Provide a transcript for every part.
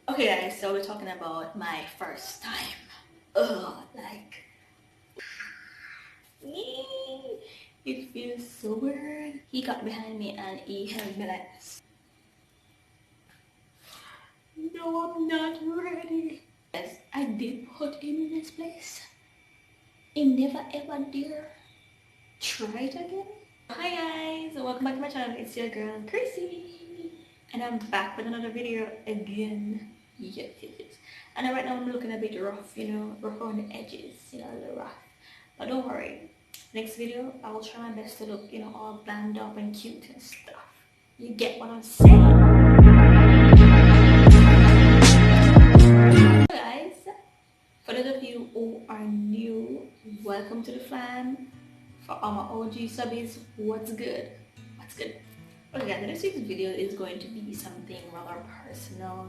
Okay guys, so we're talking about my first time. Ugh, like it feels so weird. He got behind me and he held me like this. No, I'm not ready. Yes, I did put him in his place. He never ever dare try it again. Hi guys, welcome back to my channel. It's your girl Chrissy, and I'm back with another video again. Yes. And right now I'm looking a bit rough, rough on the edges, a little rough. But don't worry, next video I will try my best to look, all glammed up and cute and stuff. You get what I'm saying? Guys, for those of you who are new, welcome to the fam. For all my OG subbies, what's good? Okay guys, this week's video is going to be something rather personal,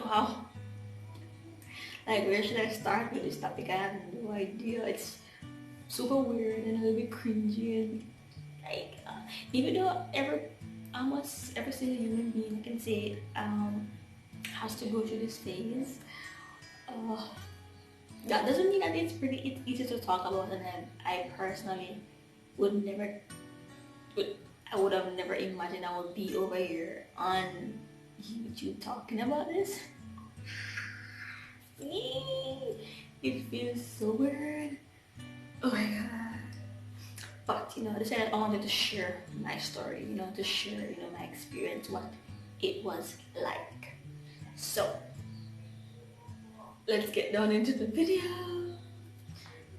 wow, like where should I start with this topic? I have no idea. It's super weird and a little bit cringy, and like even though almost every single human being, I can say, has to go through this phase. That doesn't mean that it's easy to talk about, and then I personally would I would have never imagined I would be over here on YouTube talking about this. It feels so weird. Oh my god. But I decided I wanted to share my story, to share, my experience, what it was like. So let's get down into the video.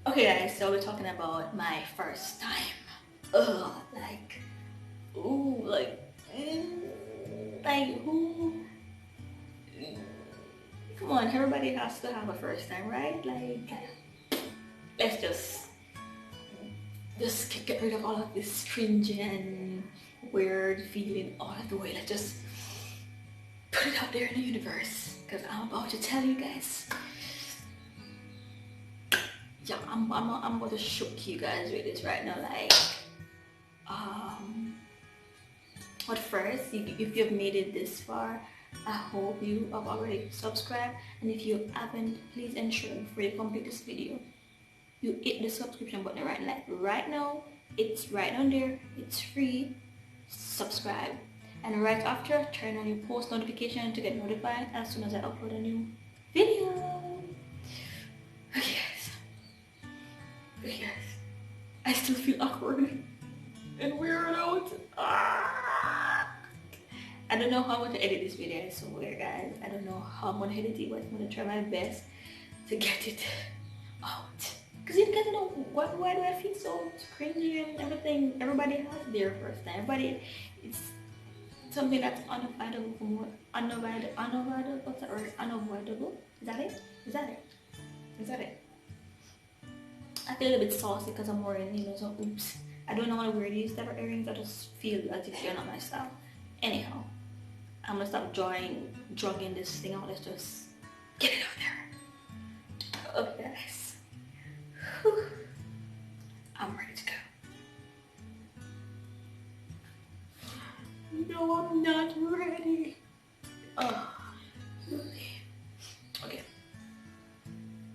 Okay guys, so we're talking about my first time. Who? Come on, everybody has to have a first time, right? Like, let's just get rid of all of this cringe and weird feeling all of the way. Let's just put it out there in the universe, because I'm about to tell you guys. Yeah, I'm about to shock you guys with this right now. Like, at first, if you've made it this far, I hope you have already subscribed, and if you haven't, please ensure before you complete this video you hit the subscription button right now. It's right down there. It's free. Subscribe, and right after, turn on your post notification to get notified as soon as I upload a new video. Okay guys, I still feel awkward and weird out. I don't know how I'm going to edit this video. It's so weird, guys. I don't know how I'm going to edit it, but I'm going to try my best to get it out. Because you guys know, why do I feel so cringy and everything? Everybody has their first time. Everybody, it's something that's unavoidable for more. Unavoidable? What's that word? Unavoidable? Is that it? I feel a little bit saucy because I'm wearing, some oops. I don't know how to wear these type of earrings. I just feel as if they're not my style. Anyhow, I'm gonna stop drugging this thing out. Let's just get it out there. Okay guys. Whew. I'm ready to go. No, I'm not ready. Okay.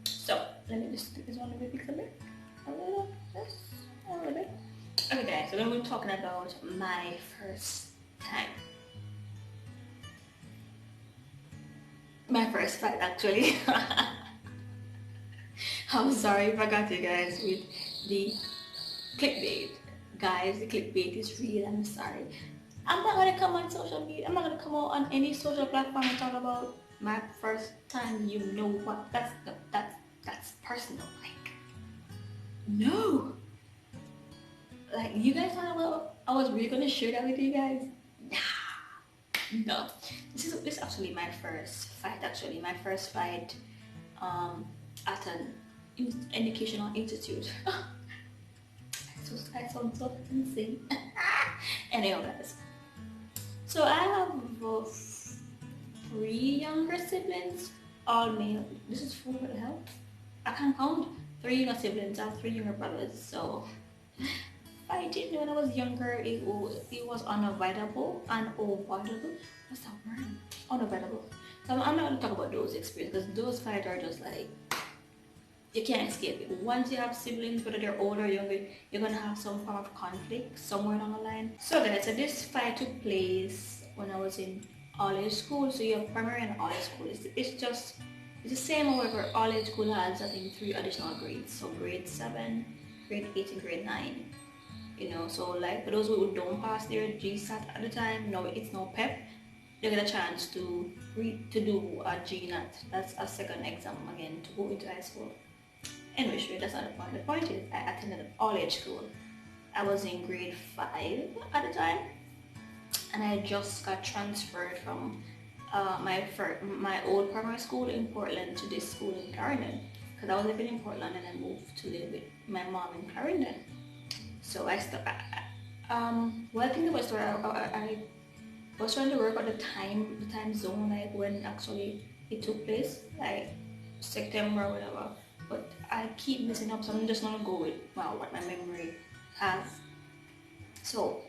So let me just do this one a little bit. A little bit. Okay guys, so then we're talking about my first time. My first fight, actually. I'm sorry if I got you guys with the clickbait. Guys, the clickbait is real. I'm sorry. I'm not gonna come on social media. I'm not gonna come out on any social platform and talk about my first time. You know what? That's personal. Like, no. Like, you guys thought I was really gonna share that with you guys? No. This is actually my first fight. Actually, my first fight at an educational institute. I sound so insane. Anyway, guys. So I have 3 younger siblings, all male. This is 4. What the hell? I can't count. 3 younger siblings. I have 3 younger brothers. So fighting when I was younger. It was unavoidable. Unavoidable. What's that word? Unavoidable. So I'm not gonna talk about those experiences because those fights are just like you can't escape it. Once you have siblings, whether they're older or younger, you're gonna have some form of conflict somewhere along the line. So guys, so this fight took place when I was in all-age school. So you have primary and all-age school. It's the same. However, all-age school has I think 3 additional grades. So grade 7, grade 8, and grade 9. So like for those who don't pass their GSAT at the time, no, it's no PEP. They get a chance to do a GNAT. That's a second exam again to go into high school. Anyway, sure, that's not the point. The point is I attended an all-age school. I was in grade 5 at the time, and I just got transferred from my old primary school in Portland to this school in Clarendon, because I was living in Portland and I moved to live with my mom in Clarendon. So I think about story, I was trying to work out the time zone, like when actually it took place, like September or whatever. But I keep messing up, so I'm just gonna go with what my memory has. So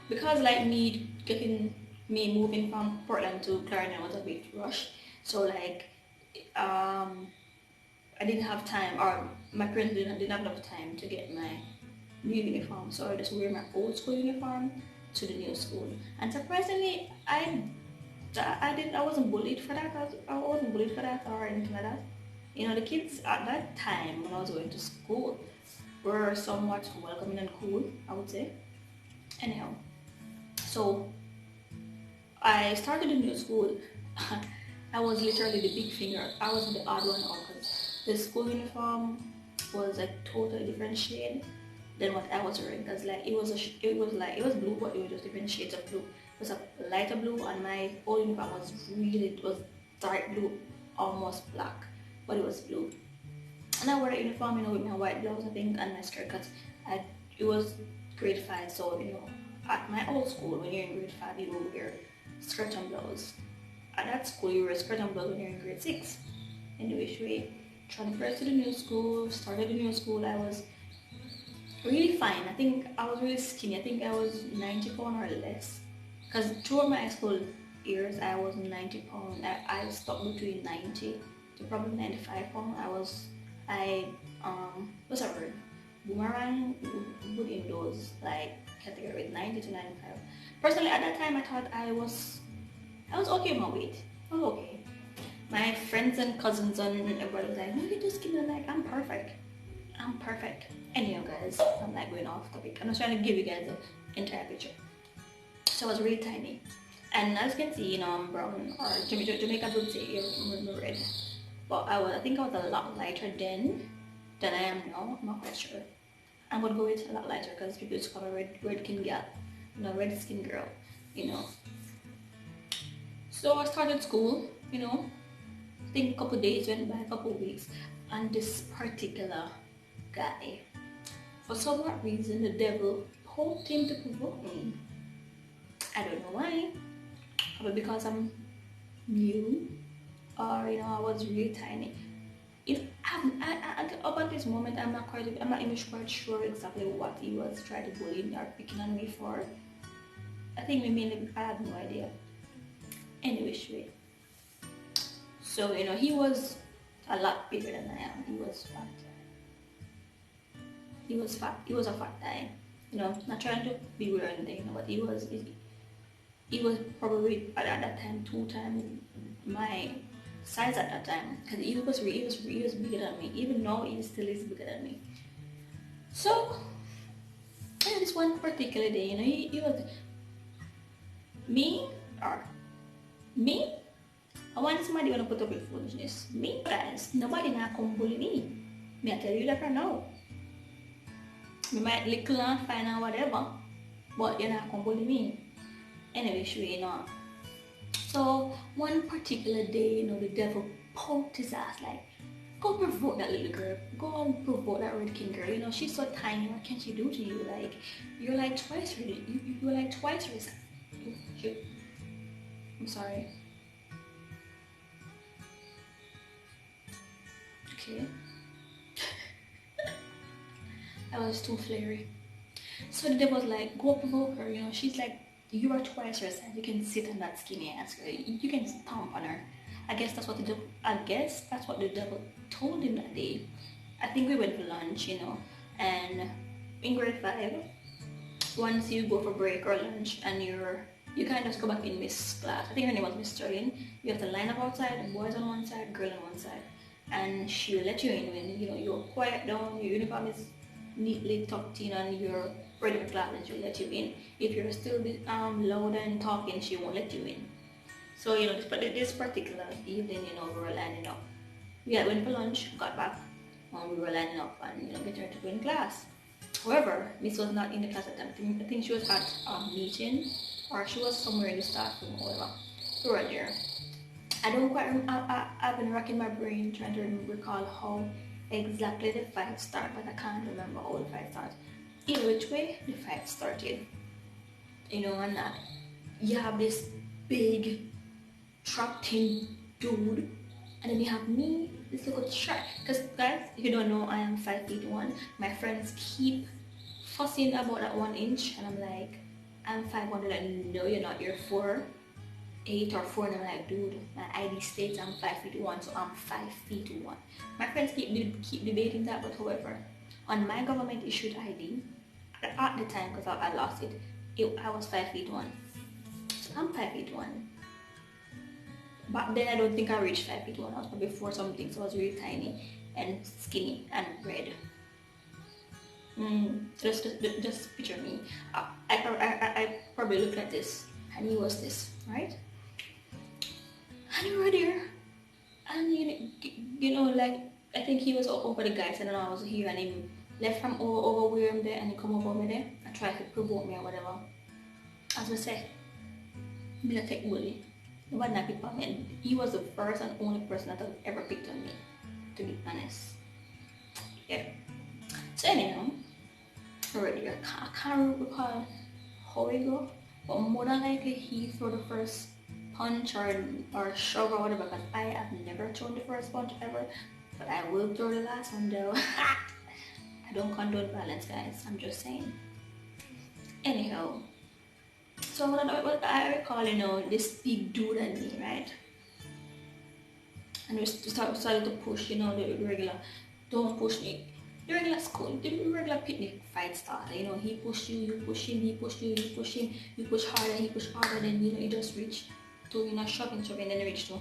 because like me moving from Portland to Clarendon was a bit rushed, so like I didn't have time, or my parents didn't have enough time to get my new uniform, so I just wear my old school uniform to the new school. And surprisingly, I wasn't bullied for that. I wasn't bullied for that or anything like that. The kids at that time when I was going to school were somewhat welcoming and cool, I would say. Anyhow, so I started a new school. I was literally the big finger. I was the odd one out because the school uniform was a totally different shade than what I was wearing, because like it was blue, but it was just different shades of blue. It was a lighter blue, and my old uniform was dark blue, almost black, but it was blue. And I wore a uniform, with my white blouse, I think, and my skirt, because it was grade 5. So at my old school, when you're in grade 5, you will wear skirt and blouse. At that school, you wear skirt and blouse when you're in grade 6. Anyway, we transferred to the new school, started the new school. I was really fine. I think I was really skinny. I think I was 90 pounds or less, because throughout my high school years I was 90 pounds. I stuck between 90 to probably 95 pounds. What's that word? Boomerang within those like categories, 90 to 95. Personally, at that time I thought I was okay with my weight. I was okay. My friends and cousins and everybody was like, no, you're too skinny. I'm like, I'm perfect. Anyhow guys, I'm like going off topic. I'm just trying to give you guys the entire picture. So I was really tiny, and as you can see, I'm brown, or Jamaicans would say you're red, but I think I was a lot lighter then than I am now. I'm not quite sure. I'm gonna go with a lot lighter because people used to call me red skin girl, red skin girl, So I started school, I think a couple days went by, a couple weeks, and this particular guy, for some odd reason, the devil poked him to provoke me. I don't know why, but because I'm new, or I was really tiny. Up at this moment, I'm not even quite sure exactly what he was trying to bully me or picking on me for. I think maybe I have no idea. Anyway, so he was a lot bigger than I am. He was fat. He was a fat guy. Not trying to be weird or anything, but he was probably at that time 2 times my size at that time, because he was bigger than me. Even now he still is bigger than me. So this one particular day, he was me. I want somebody wanna put up with foolishness. Me, guys, nobody now come bully me. I tell you that right now. We might little and fine and whatever, but you're not gonna bully me. Anyway, So one particular day, the devil poked his ass like, go provoke that little girl. Go and provoke that red king girl. She's so tiny. What can she do to you? Like, you're like twice her. You're like twice her size. I'm sorry. Okay. I was too flary. So the devil was like, go provoke her, you know, she's like, you are twice her size, you can sit on that skinny ass girl, you can stomp on her. I guess that's what the devil told him that day. I think we went for lunch, you know, and in grade 5, once you go for break or lunch and you can't just go back in Miss class. I think her name was Miss Sterling. You have to line up outside, boys on one side, girl on one side. And she will let you in when, you know, you're quiet down, your uniform is neatly tucked in and you're ready for class, and she'll let you in. If you're still loud and talking, she won't let you in. So, you know, this particular evening, you know, we were lining up. We had went for lunch, got back, and we were lining up and, you know, getting ready to go in class. However, Miss was not in the class at the time. I think she was at a meeting, or she was somewhere in the staff room or whatever. We were there. I don't quite remember, I've been racking my brain trying to recall how exactly the fight started, but I can't remember how the fight started. Either which way, the fight started. You know, and that you have this big, trapped in dude, and then you have me, this little short. Because guys, if you don't know, I am 5'1". My friends keep fussing about that 1 inch, and I'm like, I'm 5'1". Like, no, you're not. You're 4'8" or 4", and I'm like, dude, my ID states I'm 5'1", so I'm 5'1". My friends keep debating that, but however, on my government issued ID at the time, because I lost it, I was 5'1". So I'm 5'1". Back then, I don't think I reached 5'1". I was probably 4 something, so I was really tiny and skinny and red. Just picture me. I probably looked like this, and he was this, right? And we were there, and you know, like, I think he was over the guys, and then I was here, and he left from over where I'm there, and he come over there and try to provoke me or whatever. As I said, be a tech bully. Nobody not pick on me. He was the first and only person that has ever picked on me, to be honest. Yeah. So anyhow, already I can't recall how it go, but more than likely he threw the first punch or shove or whatever, because I have never thrown the first punch ever, but I will throw the last one though. I don't condone violence, guys, I'm just saying. Anyhow, so what I recall, you know, this big dude and me, right? And we started to push, you know, the regular, don't push me. The regular school, the regular picnic fight starter, you know, he pushed you, you push him, he pushed you, you push him, you push harder, then, you know, you just reach to, you know, shoving, then you reach to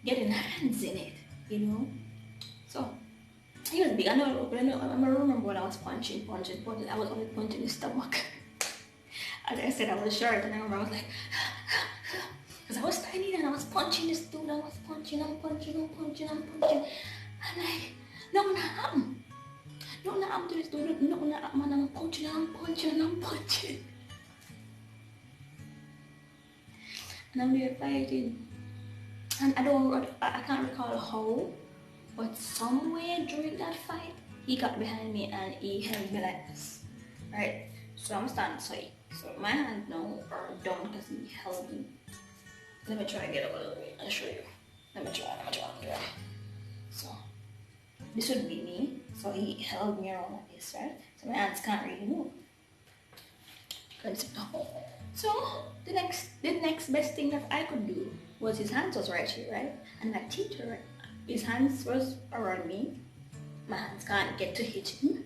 getting hands in it, you know. So, he was big. I remember when I was punching, I was only punching his stomach. As I said, I was short, and I remember I was like, because I was tiny and I was punching this dude, I'm punching. I'm like, nothing happened. Nothing happened to this dude, nothing happened, man, I'm punching. And I'm there fighting. And I can't recall how, but somewhere during that fight, he got behind me and he held me like this, right? So I'm standing straight. So my hands now are down because he held me. Let me try and get up a little bit and show you. Let me try. So this would be me. So he held me around like this, right? So my hands can't really move. So the next best thing that I could do was his hands was right here, right? And my teacher, his hands was around me. My hands can't get to hit him.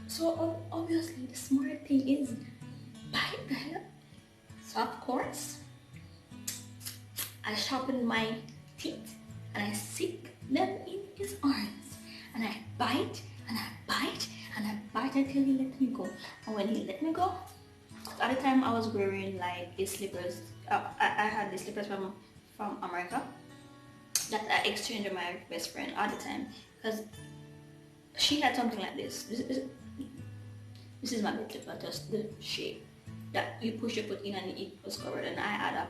So obviously the smart thing is bite the hell. So of course, I sharpened my teeth and I stick them in his arms, and I bite until he let me go. And when he let me go, at the time I was wearing like his slippers. I had the slippers from America that I exchanged with my best friend at the time, because she had something like this. This is my big slipper, just the shape that you push your foot in and it was covered. And I had a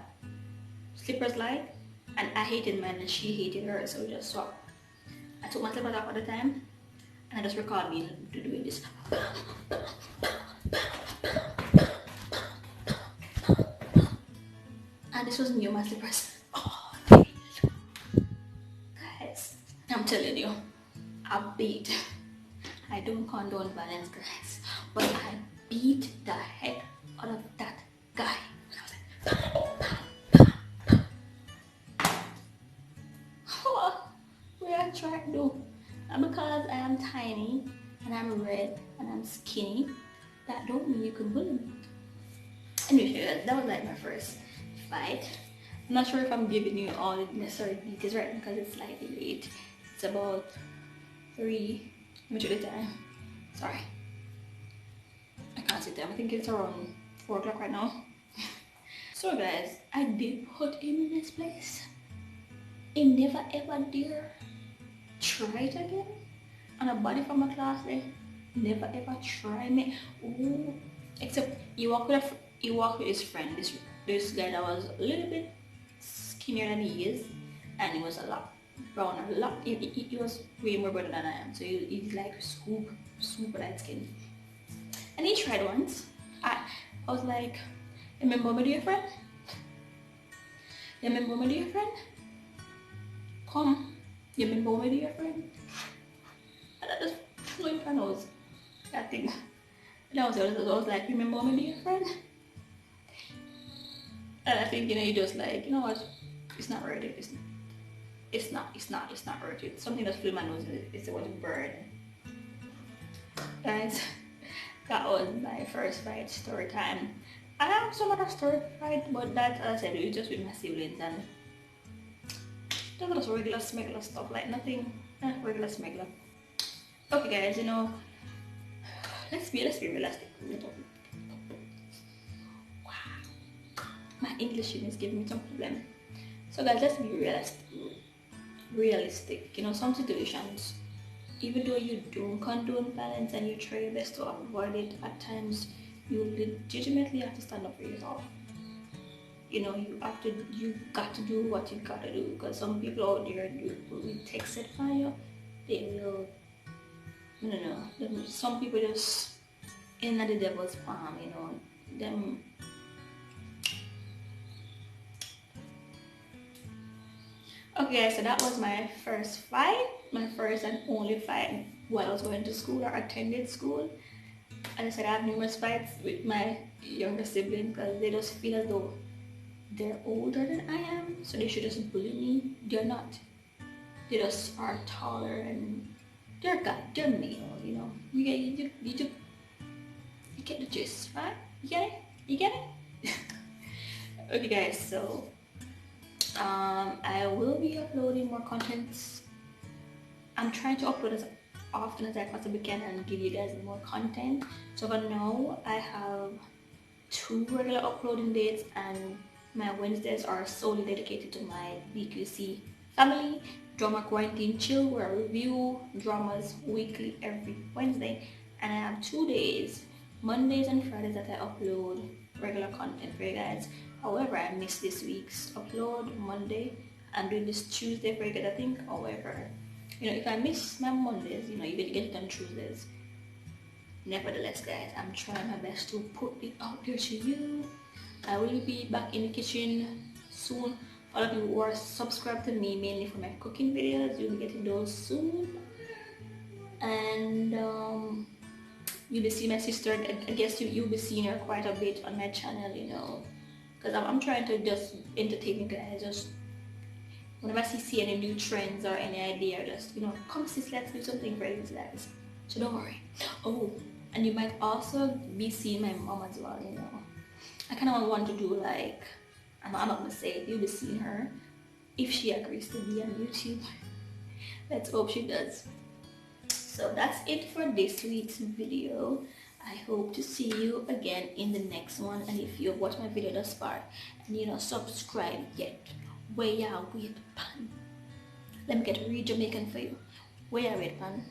slippers like, and I hated mine and she hated hers, so we just swapped. I took my slippers off at the time, and I just recalled me doing this. And this was me on my slippers. Oh, guys, I'm telling you, I don't condone violence, guys, but I beat the heck out of that guy. I was like, what I try to do? And because I am tiny and I'm red and I'm skinny, that don't mean you can bully me. Anyway, that was like my first fight. I'm not sure if I'm giving you all the necessary details right now because it's slightly late. It's about 3 much of the time. Sorry. I can't see time. I think it's around 4 o'clock right now. So guys, I did put him in this place. He never ever dare try it again. And a body from my class there never ever try me. Ooh. Except he walked with his friend, this guy that was a little bit skinnier than he is, and he was a lot browner, he was way more brown than I am, so he's like super light skin. And he tried once. I was like, remember my dear friend? Remember my dear friend? Come, you remember my dear friend? And I just flew in my nose, that thing. And I was like, remember my dear friend? And I think, you just like, you know what, it's not worth it. It's not worth it. Something that flew in my nose, it's about to burn. Guys, that was my first fight story time. I have some other story fight, but that, as I said, it was just with my siblings and just regular smuggler stuff, like nothing, regular smuggler. Okay guys, let's be realistic. Wow, my English is giving me some problem. So guys, let's be realistic. Some situations, even though you don't condone violence and you try your best to avoid it, at times you legitimately have to stand up for yourself. You got to do what you gotta do, because some people out there will text it fire. They will, some people just in the devil's palm, them. Okay, so that was my first fight, my first and only fight while I was going to school or attended school. And I said I have numerous fights with my younger siblings because they just feel as though they're older than I am, so they should just bully me. They're not. They just are taller and they're male, You get the gist, right? You get it? Okay guys, so I will be uploading more contents. I'm trying to upload as often as I possibly can and give you guys more content. So for now, I have 2 regular uploading dates, and my Wednesdays are solely dedicated to my BQC family drama quarantine chill, where I review dramas weekly every Wednesday. And I have 2 days, Mondays and Fridays, that I upload regular content for you guys. However, I missed this week's upload Monday. I'm doing this Tuesday for you guys, I think. However, if I miss my Mondays, you will get it on Tuesdays. Nevertheless, guys, I'm trying my best to put it out there to you. I will be back in the kitchen soon. All of you who are subscribed to me mainly for my cooking videos, you'll be getting those soon. And you'll be seeing my sister. I guess you'll be seeing her quite a bit on my channel, because I'm trying to just entertain you guys. Just whenever I see any new trends or any idea, just come sis, let's do something for you guys. So don't worry. Oh, and you might also be seeing my mom as well. I kind of want to do like, I'm not gonna say it, you'll be seeing her if she agrees to be on YouTube. Let's hope she does. So that's it for this week's video. I hope to see you again in the next one. And if you have watched my video thus far and you're not subscribed yet, where you wait pan? Let me get real Jamaican for you. Where you wait pan?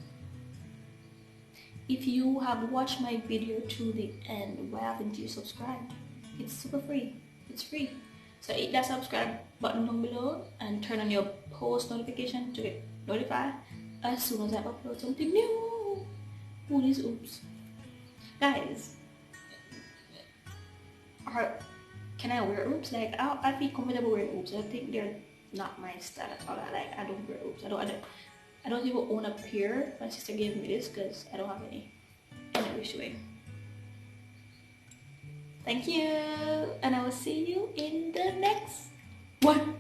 If you have watched my video to the end, why haven't you subscribed? It's super free. It's free. So hit that subscribe button down below and turn on your post notification to get notified as soon as I upload something new. Who is oops? Guys, can I wear oops? Like, I feel comfortable wearing oops. I think they're not my style at all. I don't wear oops. I don't I don't even own a pair. My sister gave me this because I don't have any. And I wish away. Thank you, and I will see you in the next one.